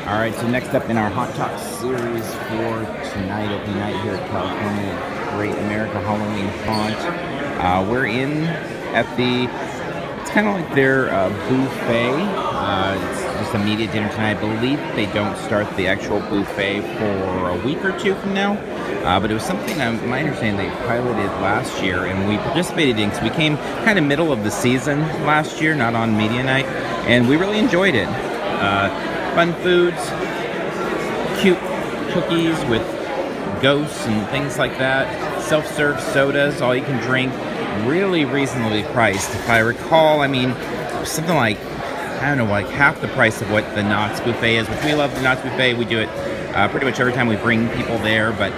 All right, so next up in our Hot Talk series for tonight, opening night here at California Great America Halloween Haunt. We're in at it's kind of like their buffet. It's just a media dinner tonight. I believe they don't start the actual buffet for a week or two from now. But it was something, my understanding, they piloted last year, and we participated in because we came kind of middle of the season last year, not on media night, and we really enjoyed it. Fun foods, cute cookies with ghosts and things like that, self-serve sodas, all you can drink, really reasonably priced. If I recall, I mean, something like, I don't know, like half the price of what the Knott's Buffet is, which we love the Knott's Buffet. We do it pretty much every time we bring people there, but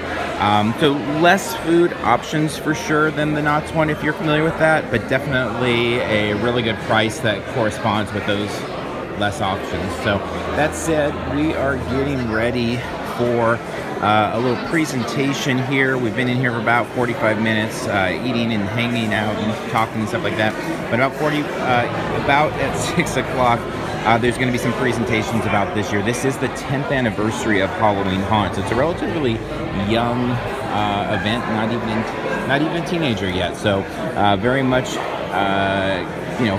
so less food options for sure than the Knott's one if you're familiar with that, but definitely a really good price that corresponds with those less options. So that said, we are getting ready for a little presentation here. We've been in here for about 45 minutes, eating and hanging out and talking and stuff like that. But about at 6 o'clock, there's going to be some presentations about this year. This is the 10th anniversary of Halloween Haunt. So it's a relatively young event, not even a teenager yet. So very much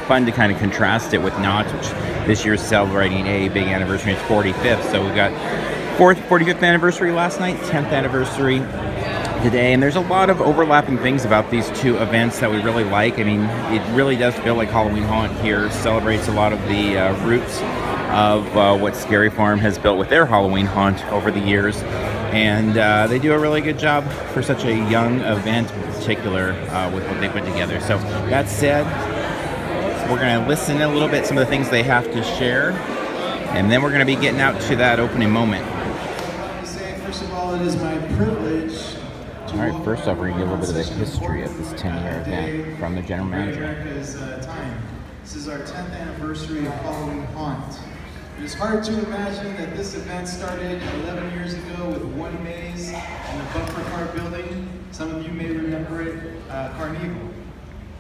fun to kind of contrast it with Knott's, which this year is celebrating a big anniversary. It's 45th. So we've got 45th anniversary last night, 10th anniversary today, and there's a lot of overlapping things about these two events that we really like. I mean, it really does feel like Halloween Haunt here celebrates a lot of the roots of what Scary Farm has built with their Halloween Haunt over the years, and they do a really good job for such a young event in particular with what they put together. So that said, we're going to listen a little bit some of the things they have to share, and then we're going to be getting out to that opening moment. First of all, it is my privilege. All right, first off, we're going to get a little bit of the history of this 10-year event from the general manager. This is our 10th anniversary of Halloween Haunt. It is hard to imagine that this event started 11 years ago with one maze in the Bumper Car building. Some of you may remember it, Carnival.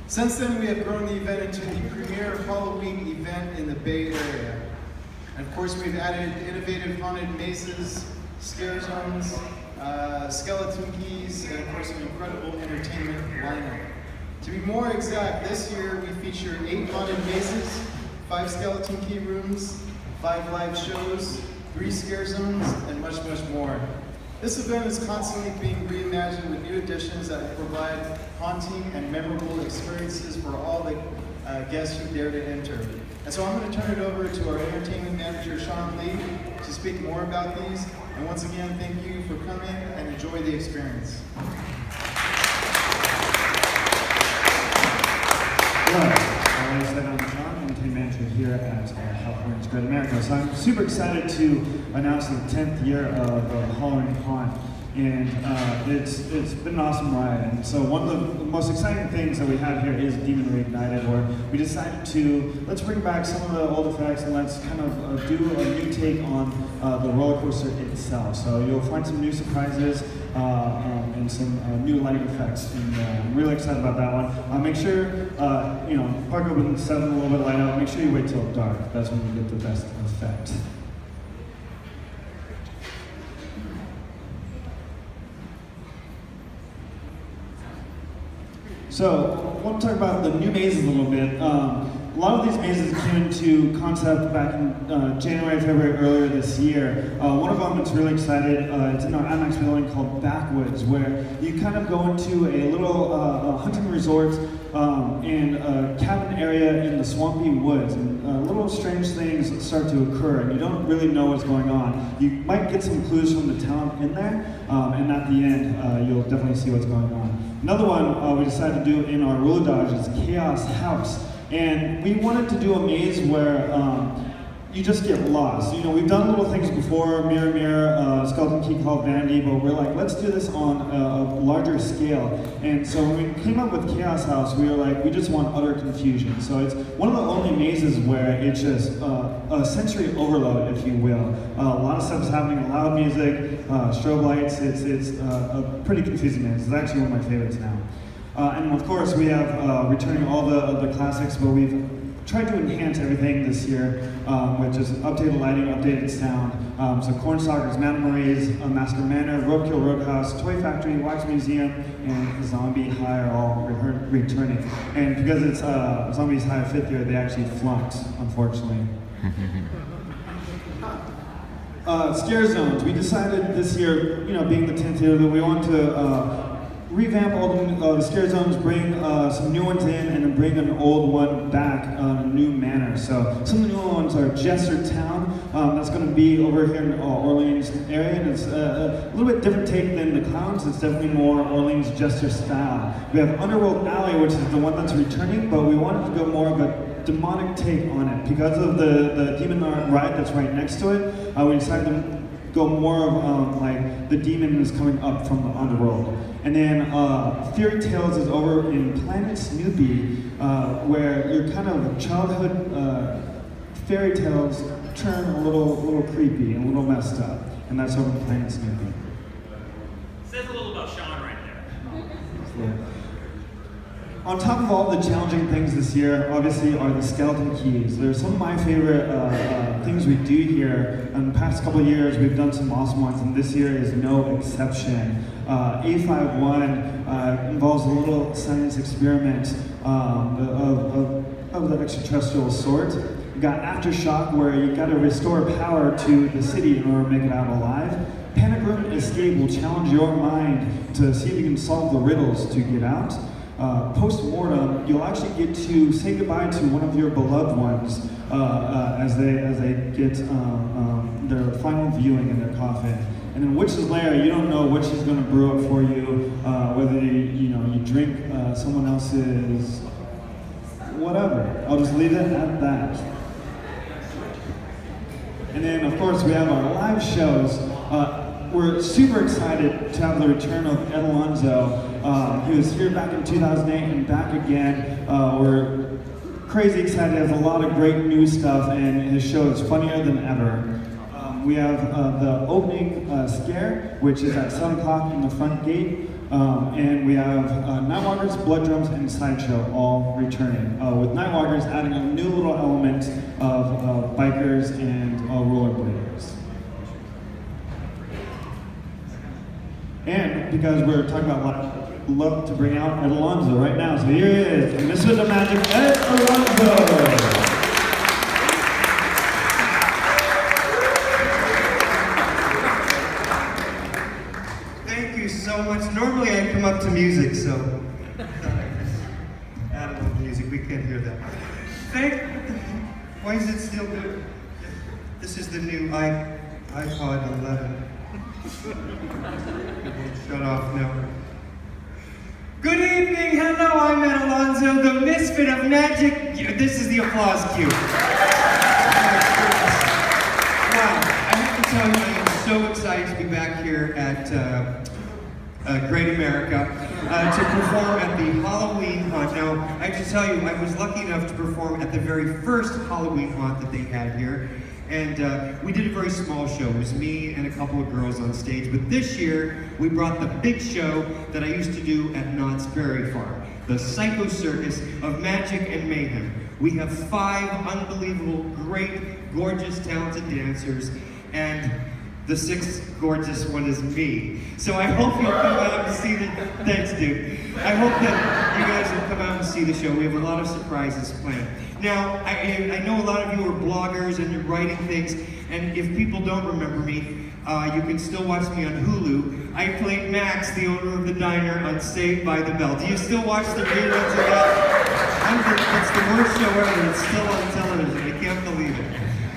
Since then, we have grown the event into the premier Halloween event in the Bay Area. And of course, we've added innovative haunted mazes, scare zones, skeleton keys, and of course an incredible entertainment lineup. To be more exact, this year we feature 8 haunted mazes, 5 skeleton key rooms, 5 live shows, 3 scare zones, and much, much more. This event is constantly being reimagined with new additions that will provide haunting and memorable experiences for all the guests who dare to enter. And so I'm going to turn it over to our entertainment manager, Sean Lee, to speak more about these. And once again, thank you for coming and enjoy the experience. Hello, like I said, I'm Sean, entertainment manager here at California Great America. So I'm super excited to announce the 10th year of Halloween Haunt. And it's been an awesome ride. And so one of the most exciting things that we have here is Demon Reignited, where we decided to, let's bring back some of the old effects and let's kind of do a new take on the roller coaster itself. So you'll find some new surprises and some new lighting effects. And I'm really excited about that one. Make sure, park open 7, a little bit light out. Make sure you wait till dark. That's when you get the best effect. So, I want to talk about the new mazes a little bit. A lot of these mazes came into concept back in January, February, earlier this year. One of them that's really excited, it's in our IMAX building called Backwoods, where you kind of go into a little hunting resort and a cabin area in the swampy woods, and little strange things start to occur, and you don't really know what's going on. You might get some clues from the town in there, and at the end, you'll definitely see what's going on. Another one we decided to do in our Ruler Dodge is Chaos House. And we wanted to do a maze where you just get lost. You know, we've done little things before, Mirror Mirror, Skeleton Key called Vanity, but we're like, let's do this on a larger scale. And so when we came up with Chaos House, we were like, we just want utter confusion. So it's one of the only mazes where it's just a sensory overload, if you will. A lot of stuff is happening, loud music, strobe lights. It's a pretty confusing maze. It's actually one of my favorites now. And of course, we have returning all the classics, but we've tried to enhance everything this year, with just updated lighting, updated sound. So Cornstalkers, Madame Marie's, Master Manor, Roadkill Roadhouse, Toy Factory, Wax Museum, and Zombie High are all returning. And because it's Zombies High 5th year, they actually flunked, unfortunately. Scare zones. We decided this year, being the 10th year, that we want to revamp all the scare zones, bring some new ones in, and then bring an old one back in a new manner. So some of the new ones are Jester Town. That's going to be over here in Orleans area, and it's a little bit different take than the Clowns. It's definitely more Orleans Jester style. We have Underworld Alley, which is the one that's returning, but we wanted to go more of a demonic take on it. Because of the demon ride that's right next to it, we decided to go more of like the demon is coming up from the underworld. And then Fairy Tales is over in Planet Snoopy, where your kind of childhood fairy tales turn a little creepy and a little messed up. And that's over in Planet Snoopy. Says a little about Sean right there. Yeah. On top of all the challenging things this year, obviously, are the skeleton keys. They're some of my favorite things we do here. In the past couple of years, we've done some awesome ones, and this year is no exception. A51 involves a little science experiment of the extraterrestrial sort. You got Aftershock, where you got to restore power to the city in order to make it out alive. Panic Room Escape will challenge your mind to see if you can solve the riddles to get out. Post-mortem, you'll actually get to say goodbye to one of your beloved ones as they get their final viewing in their coffin. And then Witch's Lair, you don't know what she's going to brew up for you, whether you drink someone else's whatever. I'll just leave it at that. And then, of course, we have our live shows. We're super excited to have the return of Ed Alonzo. He was here back in 2008 and back again. We're crazy excited. He has a lot of great new stuff, and his show is funnier than ever. We have the opening scare, which is at 7 o'clock in the front gate. And we have Nightwalkers, Blood Drums, and Sideshow all returning. With Nightwalkers adding a new little element of bikers and rollerbladers. And because we're talking about live, we'd love to bring out Ed Alonzo right now. So here he is, the Misfit of Magic, Ed Alonzo. Thank you so much. Normally I come up to music, so add a little music. We can't hear that. Why is it still good? This is the new iPod 11. Shut off now. Good evening, hello, I'm Ed Alonzo, the Misfit of Magic. This is the applause cue. Wow, I have to tell you, I am so excited to be back here at Great America to perform at the Halloween haunt. Now, I have to tell you, I was lucky enough to perform at the very first Halloween haunt that they had here. And we did a very small show. It was me and a couple of girls on stage. But this year, we brought the big show that I used to do at Knott's Berry Farm, the Psycho Circus of Magic and Mayhem. We have 5 unbelievable, great, gorgeous, talented dancers, and the 6th gorgeous one is me. So I hope you'll come out and see the, thanks dude. I hope that you guys will come out and see the show. We have a lot of surprises planned. Now, I know a lot of you are bloggers and you're writing things, and if people don't remember me, you can still watch me on Hulu. I played Max, the owner of the diner, on Saved by the Bell. Do you still watch the reruns of that? It's the worst show ever. It's still on television. I can't believe it.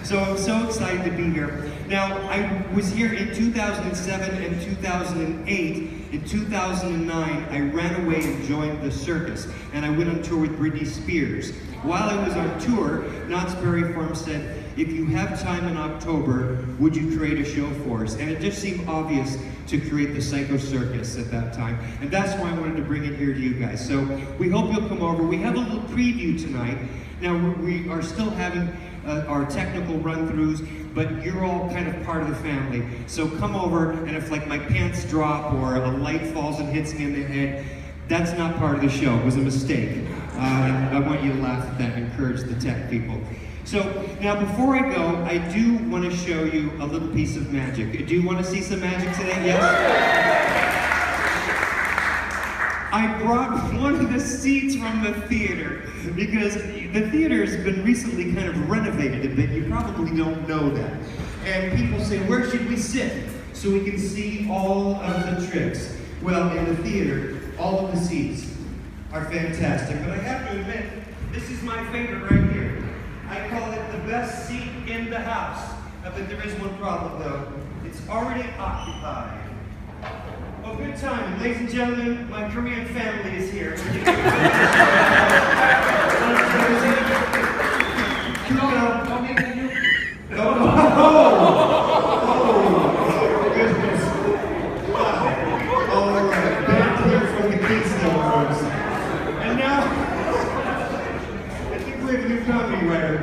So I'm so excited to be here. Now, I was here in 2007 and 2008. In 2009, I ran away and joined the circus, and I went on tour with Britney Spears. While I was on tour, Knott's Berry Farm said, if you have time in October, would you create a show for us? And it just seemed obvious to create the Psycho Circus at that time. And that's why I wanted to bring it here to you guys. So we hope you'll come over. We have a little preview tonight. Now, we are still having our technical run-throughs, but you're all kind of part of the family. So come over, and if like my pants drop or a light falls and hits me in the head, that's not part of the show. It was a mistake. I want you to laugh at that and encourage the tech people. So now before I go, I do want to show you a little piece of magic. Do you want to see some magic today? Yes? I brought one of the seats from the theater because the theater's been recently kind of renovated a bit. You probably don't know that. And people say, where should we sit so we can see all of the tricks? Well, in the theater, all of the seats are fantastic. But I have to admit, this is my favorite right here. I call it the best seat in the house. But there is one problem though. It's already occupied. Well, good timing. Ladies and gentlemen, my Korean family is here. Comedy writer.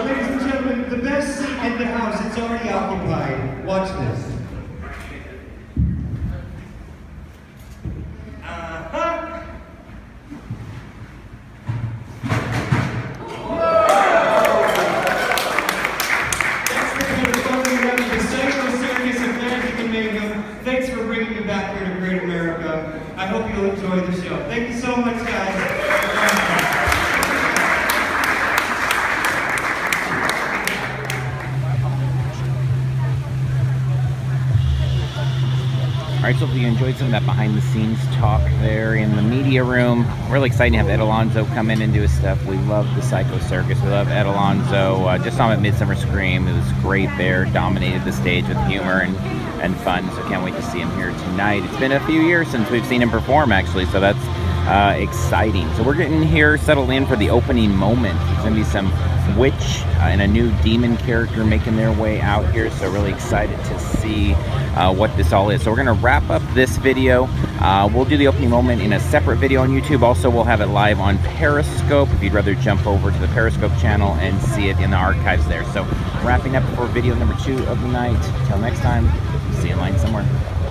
Ladies and gentlemen, the best seat in the house, it's already occupied. Watch this. That's the kind of fun we have at the Psycho Circus of Magic and Mayhem. Thanks for bringing me back here to Great America. I hope you'll enjoy the show. Thank you so much, guys. All right, so if you enjoyed some of that behind-the-scenes talk there in the media room, really exciting to have Ed Alonzo come in and do his stuff. We love the Psycho Circus. We love Ed Alonzo. Just saw him at Midsummer Scream. It was great there. Dominated the stage with humor and fun. So can't wait to see him here tonight. It's been a few years since we've seen him perform, actually, so that's exciting. So we're getting here settled in for the opening moment. There's going to be some witch and a new demon character making their way out here, so really excited to see what this all is. So we're going to wrap up this video. We'll do the opening moment in a separate video on YouTube. Also, we'll have it live on Periscope if you'd rather jump over to the Periscope channel and see it in the archives there. So wrapping up for video number 2 of the night. Till next time, see you in line somewhere.